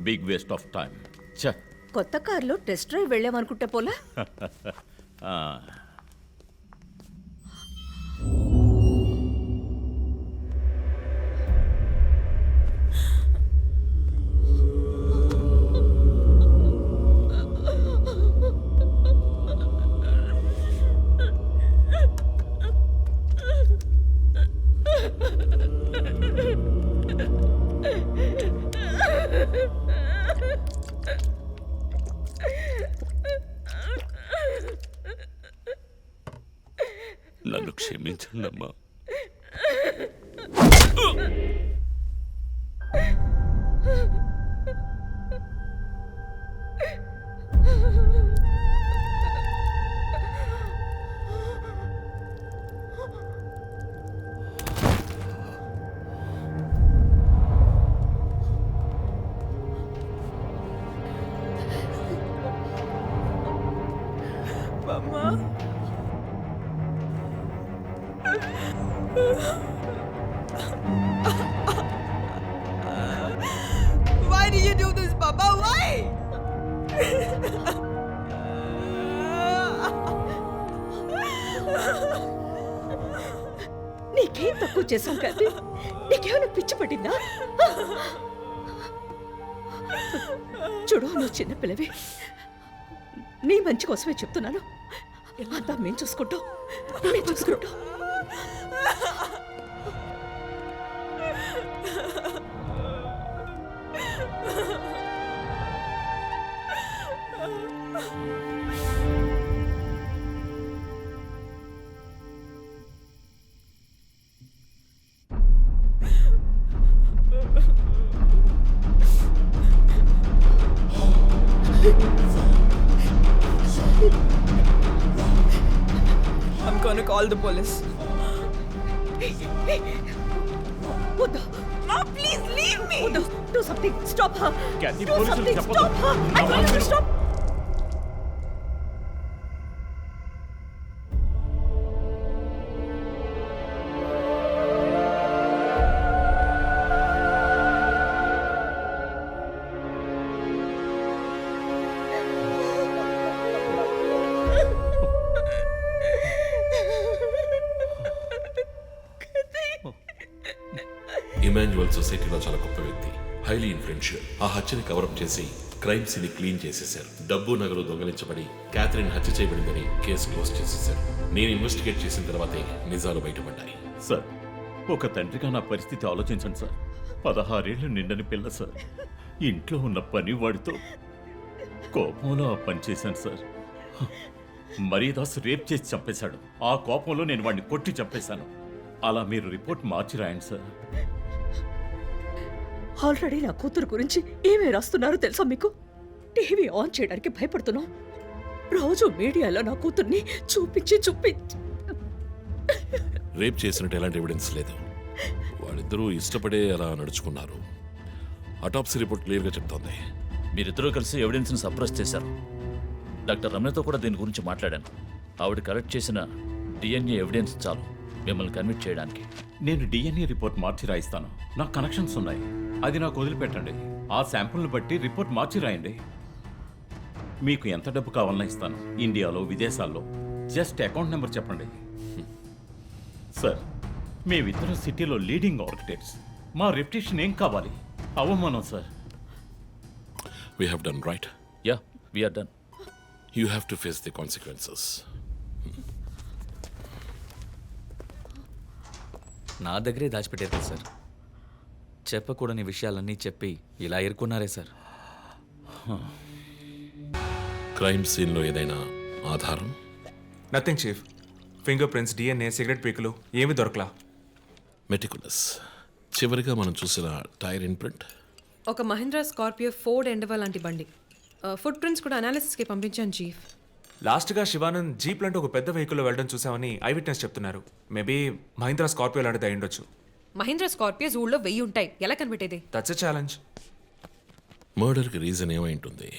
Big waste of time. కొత్త కారులో test drive వెళ్ళామనుకుంటా పోలా. నన్ను క్షమించండి అమ్మా. Why did you do this, Papa? Why? నీకేం తక్కువ చేశాం కదా? నీకేమైనా పిచ్చి పట్టిందా? చూడు, నువ్వు చిన్నపిల్లవి. నీ మంచి కోసమే చెప్తున్నాను. అంతా మేము చూసుకుంటాం. I'm gonna call the police. వద్దు. Mom, please leave me. వద్దు. Do something. Stop her. Kathy, Do పోలీసులు something. చెప్పొద్దు. Stop her. I tell you to stop. Emmanuel సొసైటీలో చాలా గొప్ప వ్యక్తి, హైలీ ఇన్ఫ్లుయెన్షియల్. ఆ హత్యని కవరప్ చేసి క్రైమ్ సీన్ క్లీన్ చేసేశారు. డబ్బు నగలు దొంగలించబడి క్యాథరిన్ హత్య చేయబడిందని కేసు క్లోజ్ చేసేశారు. నేను ఇన్వెస్టిగేట్ చేసిన తర్వాతే నిజాలు బయటపడ్డాయి. సార్, ఒక తండ్రిగా నా పరిస్థితి ఆలోచించండి సార్. 16 ఏళ్ళు నిండని పిల్ల సార్. ఇంట్లో ఉన్న పని వాడితో కోపంలో ఆ పని చేశాను సార్. మరీదాస్ రేప్ చేసి చంపేశాడు. ఆ కోపంలో నేను వాడిని కొట్టి చంపేశాను. అలా మీరు రిపోర్ట్ మార్చి రాయండి సార్. ఆల్రెడీ నా కూతురు గురించి ఏమేమి రాస్తున్నారో తెలుసా మీకు? టీవీ ఆన్ చేయడానికి భయపడుతున్నాం. రోజు మీడియాలో నా కూతుర్ని చూపించి రేప్ చేసినట్టు ఎలాంటి ఎవిడెన్స్ లేదు. వాళ్ళిద్దరూ ఇష్టపడే అలా నడుచుకున్నారు. అటాప్సీ రిపోర్ట్ క్లియర్గా చెప్తోంది. మీరిద్దరూ కలిసి ఎవిడెన్స్ని సప్రెస్ చేశారు. డాక్టర్ రమణతో కూడా దీని గురించి మాట్లాడాను. ఆవిడ కలెక్ట్ చేసిన డిఎన్ఏ ఎవిడెన్స్ చాలు మిమ్మల్ని కన్విట్ చేయడానికి. నేను డిఎన్ఏ రిపోర్ట్ మార్చి రాయిస్తాను. నాకు కనెక్షన్స్ ఉన్నాయి. అది నాకు వదిలిపెట్టండి. ఆ శాంపుల్ని బట్టి రిపోర్ట్ మార్చి రాయండి. మీకు ఎంత డబ్బు కావాలన్నా ఇస్తాను. ఇండియాలో, విదేశాల్లో. జస్ట్ అకౌంట్ నెంబర్ చెప్పండి. సార్, మేమిద్దరం సిటీలో లీడింగ్ ఆర్కిటెక్ట్స్. మా రెప్యుటేషన్ ఏం కావాలి? అవమానం sir. We have done right. Yeah, we are done. You have to face the consequences. నా దగ్గరే దాచిపెట్టారు సార్. చెప్పకూడని విషయాలన్నీ చెప్పి ఇలా ఇరుక్కున్నారే సార్. క్రైమ్ సీన్లో ఏదైనా ఆధారం? Nothing chief. Finger prints, DNA, cigarette పీకులు ఏమి దొరకలా. మెటికులస్. చివరిగా మనం చూసిన టైర్ ఇన్ప్రింట్ ఒక మహీంద్రా స్కార్పియో ఫోర్డ్ ఎండవా లాంటి బండి. ఫుట్ ప్రింట్స్ కూడా అనాలిసిస్కి పంపించాను చీఫ్. లాస్ట్గా శివానంద్ జీప్ లాంటి ఒక పెద్ద వెహికల్లో వెళ్ళడం చూసామని ఐ విట్నెస్ చెప్తున్నారు. మేబీ మహీంద్రా స్కార్పియో లాంటిది అయి ఉండొచ్చు. మహీంద్రా స్కార్పియోస్ ఊళ్ళో 1000 ఉంటాయి. ఎలా కనిపెట్టేది? That's a challenge. మర్డర్కి రీజన్ ఏమై ఉంటుంది?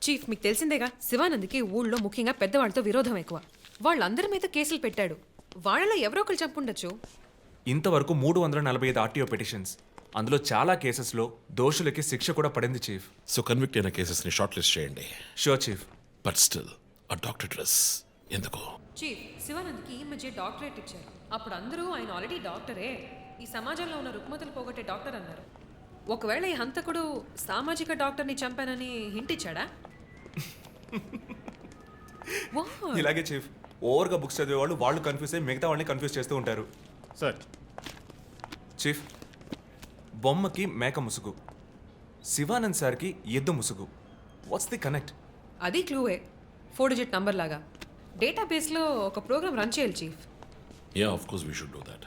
చీఫ్, మీకు తెలిసిందేగా, శివానంద్కి ఊళ్ళో ముఖ్యంగా పెద్దవాళ్ళతో విరోధం ఎక్కువ. వాళ్ళందరి మీద కేసులు పెట్టాడు. వాళ్ళలో ఎవరో ఒకరు చంపుండొచ్చు. ఇంతవరకు 345 ఆర్టీఓ పిటిషన్స్, అందులో చాలా కేసెస్లో దోషులకి శిక్ష కూడా పడింది చీఫ్. సో కన్విక్ట్ అయిన కేసెస్ని షార్ట్ లిస్ట్ చేయండి. Sure chief. బట్ స్టిల్ ఆ డాక్టర్ డ్రెస్ ఎందుకు? చీఫ్, శివానంద్కి ఈ మధ్య డాక్టరేట్ ఇచ్చారు. అప్పుడు అందరూ ఆయన ఆల్రెడీ డాక్టరే, ఈ సమాజంలో ఉన్న రుగ్మతలు పోగొట్టే డాక్టర్ అన్నారు. ఒకవేళ ఈ హంతకుడు సామాజిక డాక్టర్ని చంపానని హింట్ ఇచ్చాడా? What? ఇలాగే చీఫ్, ఓవర్గా బుక్స్ చదివేవాళ్ళు వాళ్ళు కన్ఫ్యూజ్ అయ్యి మిగతా వాళ్ళని కన్ఫ్యూజ్ చేస్తూ ఉంటారు. సార్ చీఫ్, బొమ్మకి మేక ముసుగు, శివానంద్ సార్కి ఎద్దు ముసుగు. What's the connect? అది క్లూవే, 4 డిజిట్ నంబర్ లాగా. డేటాబేస్లో ఒక ప్రోగ్రామ్ రన్ చేయాలి chief. Yeah of course we should do that.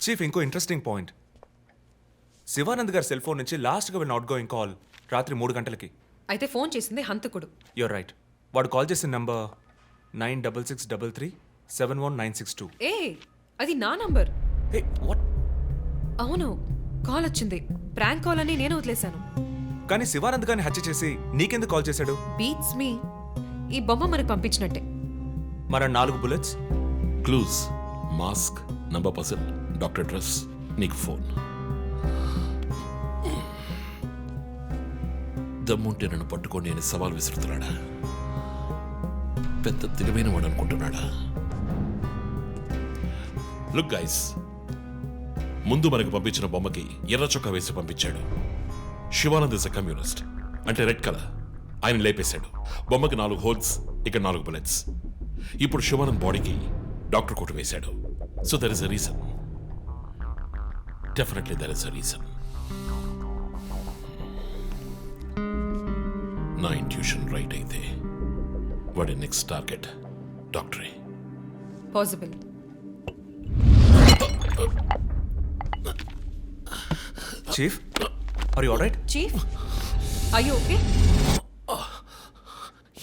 Chief, ఇంకో ఇంట్రెస్టింగ్ పాయింట్. శివానంద్ గారి సెల్ ఫోన్ నుంచి లాస్ట్గా వెళ్ళిన అవుట్ గోయింగ్ కాల్ రాత్రి 3 గంటలకి. అయితే ఫోన్ చేసింది హంతకుడు. You're right. వాడు కాల్ చేసిన నంబర్ 9663371962. ఏ, అది నా నంబర్. Hey what? అవును, కాల్ వచ్చింది. ప్రాంక్ కాల్ అని నేను వదిలేశాను. కానీ శివానంద్ గారిని హత్య చేసి నీకెందుకు కాల్ చేశాడు? బీట్స్ మీ, ఈ బొమ్మ మనకు పంపించినట్టే. మన 4 bullets, clues, mask, number person, doctor dress, నీకు ఫోన్. దమ్ముంటే నన్ను పట్టుకొని అని సవాల్ విసురుతున్నాడా? పెద్ద తెలివైన వాడు అనుకుంటున్నాడా? లుక్ గైస్, ముందు మనకు పంపించిన బొమ్మకి ఎర్ర చొక్కా వేసి పంపించాడు. శివానంద్ ఇస్ అ కమ్యూనిస్ట్, అంటే రెడ్ కలర్. ఆయన లేపేశాడు. బొమ్మకి 4 హోల్స్, ఇక్కడ 4 బుల్లెట్స్. ఇప్పుడు శివానంద్ బాడీకి డాక్టర్ కోట్ వేశాడు. So there is a reason. Definitely there is a reason. నా ఇంట్యూషన్ రైట్ అయితే వాడి నెక్స్ట్ టార్గెట్ డాక్టరే. Possible. Chief, are you alright? Chief, are you okay?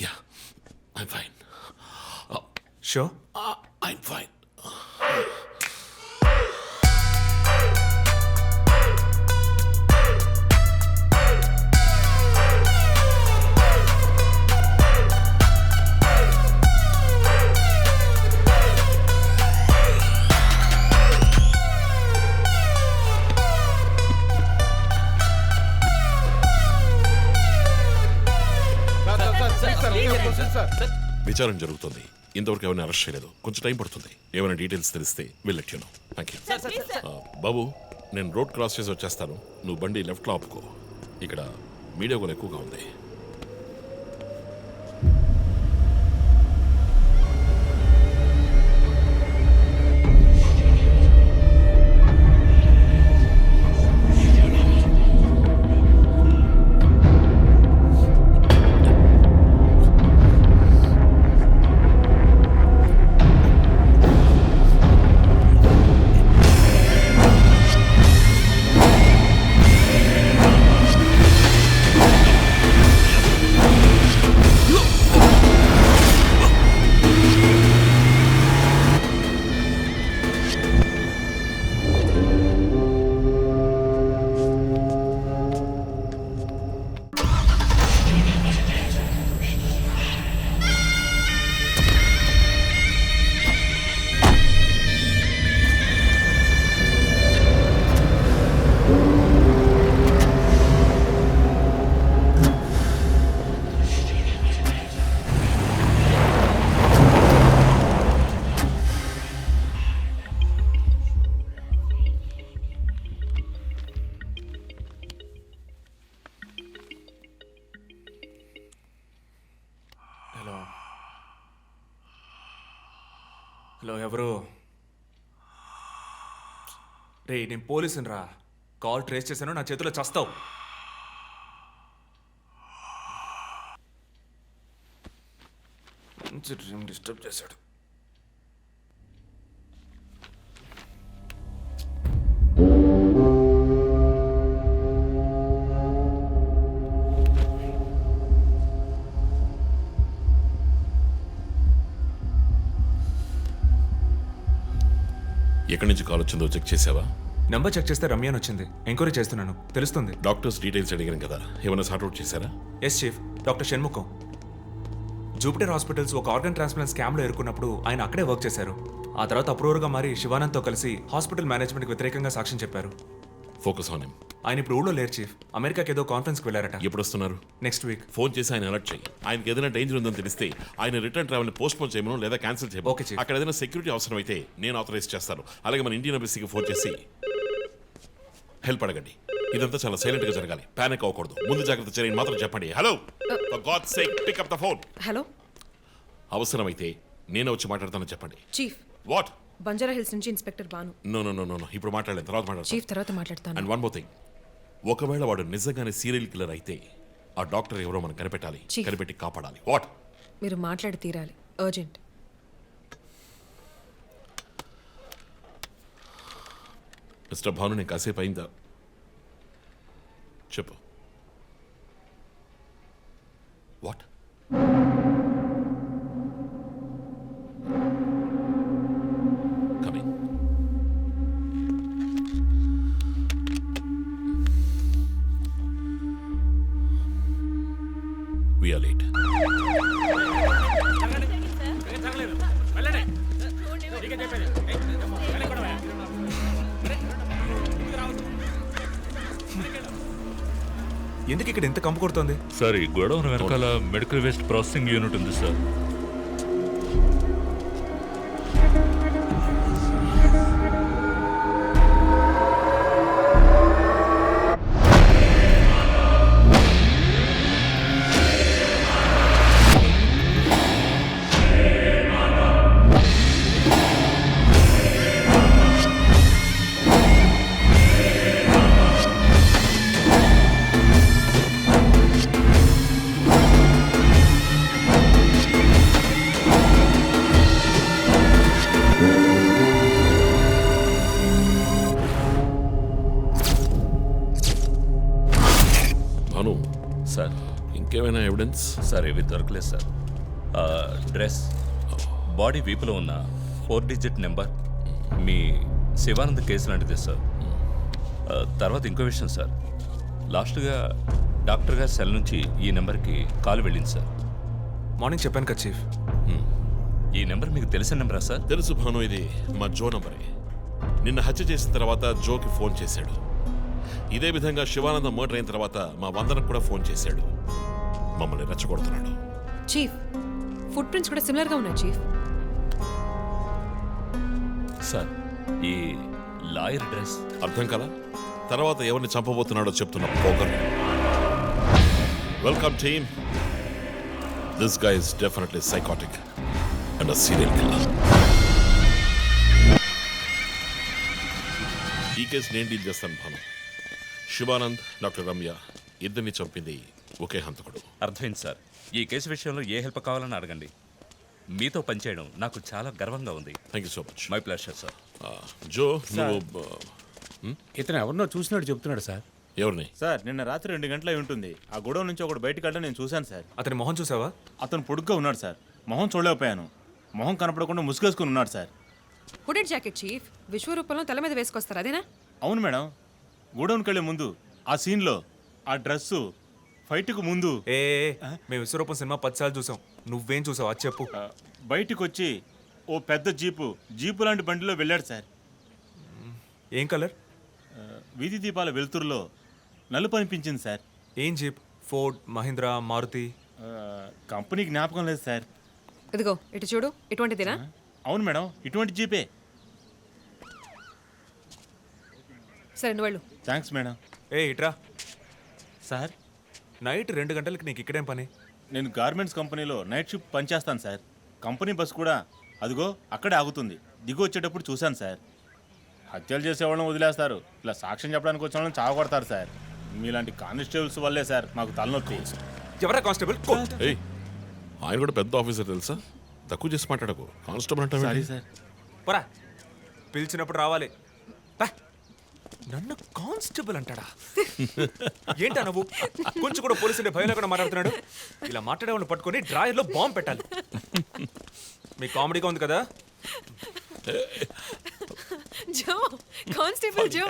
Yeah, I'm fine. Sure. I'm fine. విచారణ జరుగుతుంది. ఇంతవరకు ఎవరిని arrest చేయలేదు. కొంచెం టైం పడుతుంది. ఏమైనా డీటెయిల్స్ తెలిస్తే will let you know. Thank you. బాబు, నేను రోడ్ క్రాస్ చేసి వచ్చేస్తాను. నువ్వు బండి లెఫ్ట్లో ఆపుకో. ఇక్కడ మీడియా కూడా ఎక్కువగా ఉంది. హలో, ఎవరు? రే, నేను పోలీసుని రా. కాల్ ట్రేస్ చేశాను, నా చేతిలో చస్తావు. మంచి డ్రీమ్ డిస్టర్బ్ చేశాడు. ఎక్కడి నుంచి కాల్ వచ్చిందో చెక్ చేసావా? నెంబర్ చెక్ చేస్తే రమ్య అని వచ్చింది. ఎంక్వైరీ చేస్తున్నాను, తెలుస్తుంది. డాక్టర్స్ డీటెయిల్స్ అడిగాను కదా, ఏమైనా సార్ట్అవుట్ చేశారా? Yes chief, doctor Shanmukham. Jupiter hospitals ఒక ఆర్గన్ ట్రాన్స్ప్లాంట్ స్కామ్లో ఎరుకున్నప్పుడు ఆయన అక్కడే వర్క్ చేశారు. ఆ తర్వాత అప్రూవర్గా మారి శివానంద్తో కలిసి హాస్పిటల్ మేనేజ్మెంట్కి వ్యతిరేకంగా సాక్ష్యం చెప్పారు. Focus on him. ఆయన ఇప్పుడు ఊళ్ళో లేరు చీఫ్. అమెరికాకి ఏదో కాన్ఫరెన్స్కి వెళ్ళారట. ఎప్పుడు వస్తున్నారు? Next week. ఫోన్ చేసి ఆయన అలర్ట్ చేయి. ఆయనకి ఏదైనా డేంజర్ ఉందని తెలిస్తే ఆయన రిటర్న్ ట్రావెల్ పోస్ట్ పోన్ చేయమను లేదా క్యాన్సిల్ చేయమను. Okay, chief. అక్కడ ఏదైనా సెక్యూరిటీ అవసరం అయితే నేను ఆథరైజ్ చేస్తాను. అలాగే మన ఇండియన్ ఎంబసీకి ఫోన్ చేసి హెల్ప్ అడగండి. ఇదంతా చాలా సైలెంట్ గా జరగాలి. పానిక్ అవ్వకూడదు. ముందు జాగ్రత్త చర్యని మాత్రం చెప్పండి. Hello, for god's sake pick up the phone. Hello అవసరమైతే నేను వచ్చి మాట్లాడతానని చెప్పండి. Chief, what? బంజారా హిల్స్ నుంచి inspector Bhanu. No no no no ఇప్పుడు మాట్లాడలేదు, తర్వాత మాట్లాడతాను. చీఫ్ తర్వాత మాట్లాడతాను. అండ్ వన్ మోర్ థింగ్, ఒకవేళ వాడు నిజంగానే సీరియల్ కిల్లర్ అయితే ఆ డాక్టర్ ఎవరో మనం కనిపెట్టాలి. Chief. కనిపెట్టి కాపాడాలి. వాట్? మీరు మాట్లాడి తీరాలి, అర్జెంట్. మిస్టర్ భాను, నేను కాసేపు అయిందా? చెప్పు. What? Coming. We are late. ఎందుకు ఇక్కడ ఎంత కంపు కొడుతోంది? సార్ ఈ గొడవను వెనకాల మెడికల్ వేస్ట్ ప్రాసెసింగ్ యూనిట్ ఉంది సార్. భాను, సార్ ఇంకేమైనా ఎవిడెన్స్? సార్ ఇవి దొరకలేదు సార్. డ్రెస్, బాడీ వీపులో ఉన్న 4 డిజిట్ నెంబర్ మీ శివానంద్ కేసు లాంటిదే సార్. తర్వాత ఇంకో విషయం సార్, లాస్ట్గా డాక్టర్ గారి సెల్ నుంచి ఈ నెంబర్కి కాల్ వెళ్ళింది సార్. మార్నింగ్ చెప్పాను కదా చీఫ్. ఈ నెంబర్ మీకు తెలిసిన నెంబరా సార్? తెలుసు భాను, ఇది మా జో నంబరే. నిన్న హత్య చేసిన తర్వాత జోకి ఫోన్ చేశాడు. ఇదే విధంగా శివానంద మర్డర్ అయిన తర్వాత మా వందనకు కూడా ఫోన్ చేశాడు. మమ్మల్ని రెచ్చగొడుతున్నాడు. చీఫ్, ఫుట్ ప్రింట్స్ కూడా సిమిలర్ గా ఉన్నాయి చీఫ్. సార్ ఈ లాయర్ డ్రెస్ అర్థం కదా? తర్వాత ఎవరిని చంపబోతున్నాడో చెప్తున్న poker. Welcome team. This guy is definitely psychotic and a serial killer. ఈ కేసు నేను డీల్ చేస్తాను భాను. శివానంద్, డాక్టర్ రమ్య ఇద్దరిని చంపింది ఒకే హంతకుడు. అర్థమైంది సార్. ఈ కేసు విషయంలో ఏ హెల్ప్ కావాలని అడగండి. మీతో పనిచేయడం నాకు చాలా గర్వంగా ఉంది. Thank you so much. My pleasure sir. Jo, నువ్వు ఇతను ఎవరినో చూసినట్టు చెప్తున్నాడు సార్. ఎవరిని? సార్ నిన్న రాత్రి 2 గంటలై ఉంటుంది. ఆ గొడవ నుంచి ఒకడు బయటకు వెళ్ళడం నేను చూశాను సార్. అతని మొహం చూసావా? అతను పొడుగ్గా ఉన్నాడు సార్. మొహం చూడలేకపోయాను. మొహం కనపడకుండా ముసుగేసుకుని ఉన్నాడు సార్. హుడెడ్ జాకెట్ చీఫ్, విశ్వరూపంలో తల మీద వేసుకొస్తారు అదేనా? అవును మేడం. గోడౌన్కి వెళ్ళే ముందు ఆ సీన్లో ఆ డ్రెస్సు ఫైట్కు ముందు ఏ మేము విశ్వరూపం సినిమా 10 సార్లు చూసాం. నువ్వేం చూసావు అది చెప్పు. బయటికి వచ్చి ఓ పెద్ద జీపు లాంటి బండిలో వెళ్ళాడు సార్. ఏం కలర్? వీధి దీపాల వెలుతురులో నలుపు అనిపించింది సార్. ఏం jeep? Ford, Mahindra, Maruti? Company జ్ఞాపకం లేదు సార్. ఇదిగో ఇటు చూడు, ఇటువంటిదేనా? అవును మేడం, ఇటువంటి జీపే. సరే నువ్వు వెళ్ళు. Thanks madam. ఇట్రా. సార్ నైట్ 2 గంటలకి నీకు ఇక్కడేం పని? నేను గార్మెంట్స్ కంపెనీలో నైట్ షిఫ్ట్ పనిచేస్తాను సార్. కంపెనీ బస్ కూడా అదిగో అక్కడే ఆగుతుంది. దిగు వచ్చేటప్పుడు చూశాను సార్. హత్యలు చేసేవాళ్ళని వదిలేస్తారు, ఇలా సాక్ష్యం చెప్పడానికి వచ్చిన వాళ్ళని చావకొడతారు సార్. మీలాంటి కానిస్టేబుల్స్ వల్లే సార్ మాకు తలనొప్పి. ఎవరా కానిస్టేబుల్? ఏయ్, ఆయన కూడా పెద్ద ఆఫీసర్ తెలుసా? తక్కువ చేసి మాట్లాడకు. కానిస్టేబుల్ అంటే సారీ సార్. పరా, పిలిచినప్పుడు రావాలి. పా. నన్ను కానిస్టేబుల్ అంటాడా? ఏంటా నువ్వు? కొంచెం కూడా పోలీసుండే భయం లేకుండా మాట్లాడుతున్నాడు. ఇలా మాట్లాడే వాళ్ళని పట్టుకొని డ్రాయర్లో బాంబు పెట్టాలి. మీ కామెడీగా ఉంది కదా? జో, కానిస్టేబుల్ జో.